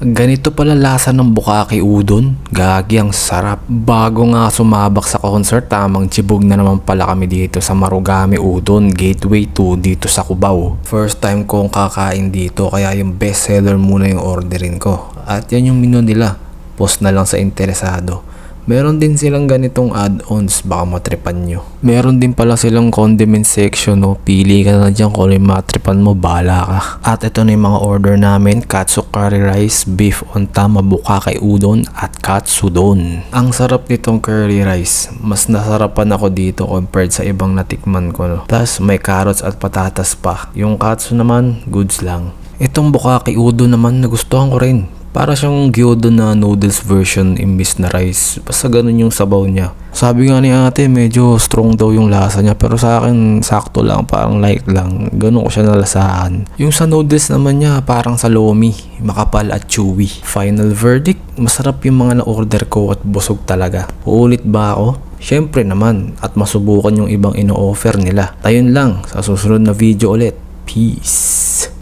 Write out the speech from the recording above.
Ganito pala lasa ng Bukake Udon. Gagi, ang sarap. Bago nga sumabak sa concert, tamang tibog na naman pala kami dito sa Marugame Udon, Gateway 2 dito sa Cubao. First time kong kakain dito, kaya yung best seller muna yung orderin ko. At yan yung menu nila. Post na lang sa interesado. Meron din silang ganitong add-ons, baka matripan nyo. Meron din pala silang condiment section, no? Pili ka na dyan kung yung matripan mo, bala ka. At ito na yung mga order namin: katsu curry rice, beef ontama, Bukake udon, at katsudon. Ang sarap nitong curry rice. Mas nasarapan ako dito compared sa ibang natikman ko, no? Plus may carrots at patatas pa. Yung katsu naman, goods lang. Itong Bukake udon naman, nagustuhan ko rin. Para siyang gyudon na noodles version imbis na rice. Basta ganun yung sabaw niya. Sabi nga ni ate, medyo strong daw yung lasa niya. Pero sa akin, sakto lang. Parang light lang. Ganun ko siya nalasahan. Yung sa noodles naman niya, parang sa lomi. Makapal at chewy. Final verdict, masarap yung mga na-order ko at busog talaga. Uulit ba ako? Syempre naman. At masubukan yung ibang ino-offer nila. Tayun lang. Sa susunod na video ulit. Peace!